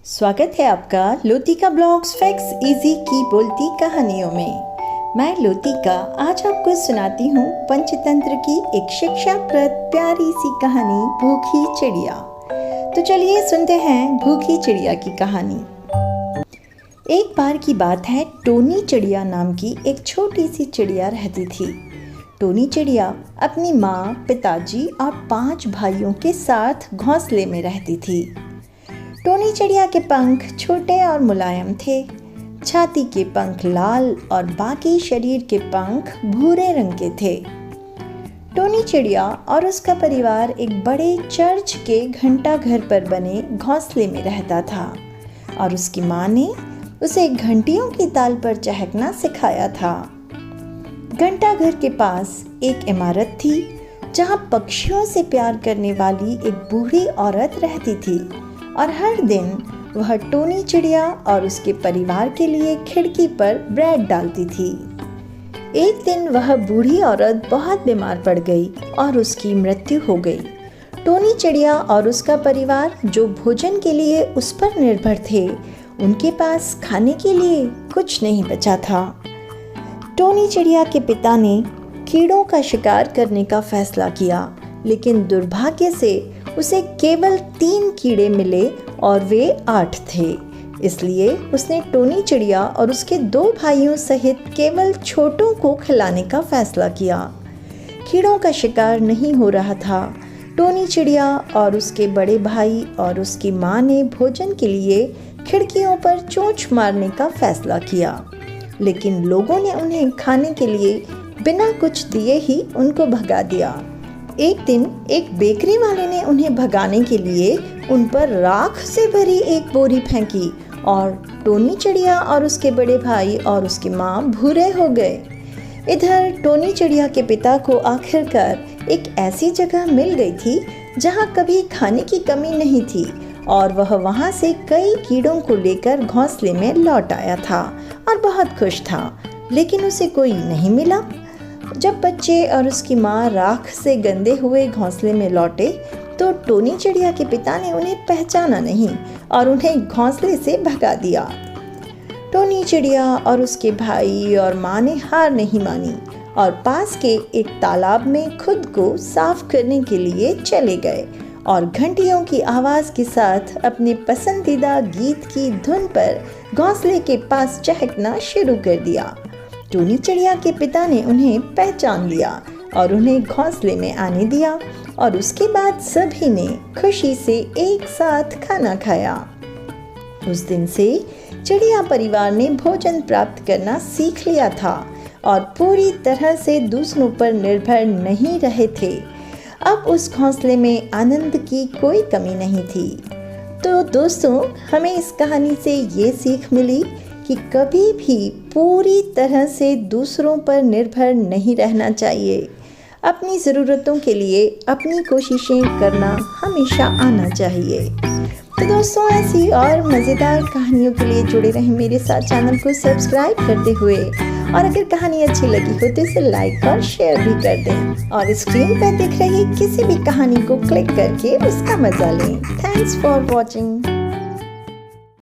स्वागत है आपका लोतिका ब्लॉग्स फैक्ट्स इजी की बोलती कहानियों में। मैं लोतिका आज आपको सुनाती हूँ पंचतंत्र की एक शिक्षाप्रद प्यारी सी कहानी भूखी चिड़िया। तो चलिए सुनते हैं भूखी चिड़िया की कहानी। एक बार की बात है, टोनी चिड़िया नाम की एक छोटी सी चिड़िया रहती थी। टोनी चिड़िया अपनी माँ, पिताजी और 5 भाइयों के साथ घोंसले में रहती थी। टोनी चिड़िया के पंख छोटे और मुलायम थे। छाती के पंख लाल और बाकी शरीर के पंख भूरे रंग के थे। टोनी चिड़िया और उसका परिवार एक बड़े चर्च के घंटा घर पर बने घोंसले में रहता था और उसकी माँ ने उसे घंटियों की ताल पर चहकना सिखाया था। घंटा घर के पास एक इमारत थी जहाँ पक्षियों से प्यार करने वाली एक बूढ़ी औरत रहती थी और हर दिन वह टोनी चिड़िया और उसके परिवार के लिए खिड़की पर ब्रेड डालती थी। एक दिन वह बूढ़ी औरत बहुत बीमार पड़ गई और उसकी मृत्यु हो गई। टोनी चिड़िया और उसका परिवार जो भोजन के लिए उस पर निर्भर थे, उनके पास खाने के लिए कुछ नहीं बचा था। टोनी चिड़िया के पिता ने कीड़ों का शिकार करने का फैसला किया, लेकिन दुर्भाग्य से उसे केवल 3 कीड़े मिले और वे 8 थे। इसलिए उसने टोनी चिड़िया और उसके 2 भाइयों सहित केवल छोटों को खिलाने का फैसला किया। कीड़ों का शिकार नहीं हो रहा था। टोनी चिड़िया और उसके बड़े भाई और उसकी माँ ने भोजन के लिए खिड़कियों पर चोंच मारने का फैसला किया, लेकिन लोगों ने उन्हें खाने के लिए बिना कुछ दिए ही उनको भगा दिया। एक दिन एक बेकरी वाले ने उन्हें भगाने के लिए उन पर राख से भरी एक बोरी फेंकी और टोनी चिड़िया और उसके बड़े भाई और उसकी माँ भूरे हो गए। इधर टोनी चिड़िया के पिता को आखिरकार एक ऐसी जगह मिल गई थी जहाँ कभी खाने की कमी नहीं थी और वह वहाँ से कई कीड़ों को लेकर घोंसले में लौट आया था और बहुत खुश था, लेकिन उसे कोई नहीं मिला। जब बच्चे और उसकी माँ राख से गंदे हुए घोंसले में लौटे तो टोनी चिड़िया के पिता ने उन्हें पहचाना नहीं और उन्हें घोंसले से भगा दिया। टोनी चिड़िया और उसके भाई और माँ ने हार नहीं मानी और पास के एक तालाब में खुद को साफ करने के लिए चले गए और घंटियों की आवाज़ के साथ अपने पसंदीदा गीत की धुन पर घोंसले के पास चहकना शुरू कर दिया। टोनी चिड़िया के पिता ने उन्हें पहचान लिया और उन्हें घोंसले में आने दिया और उसके बाद सभी ने खुशी से एक साथ खाना खाया। उस दिन से चिड़िया परिवार ने भोजन प्राप्त करना सीख लिया था और पूरी तरह से दूसरों पर निर्भर नहीं रहे थे। अब उस घोंसले में आनंद की कोई कमी नहीं थी। तो दोस्तों, हमें इस कहानी से ये सीख मिली कि कभी भी पूरी तरह से दूसरों पर निर्भर नहीं रहना चाहिए। अपनी ज़रूरतों के लिए अपनी कोशिशें करना हमेशा आना चाहिए। तो दोस्तों, ऐसी और मज़ेदार कहानियों के लिए जुड़े रहें मेरे साथ। चैनल को सब्सक्राइब करते हुए, और अगर कहानी अच्छी लगी हो तो इसे लाइक और शेयर भी कर दें और स्क्रीन पर दिख रही किसी भी कहानी को क्लिक करके उसका मज़ा लें। Thanks for watching.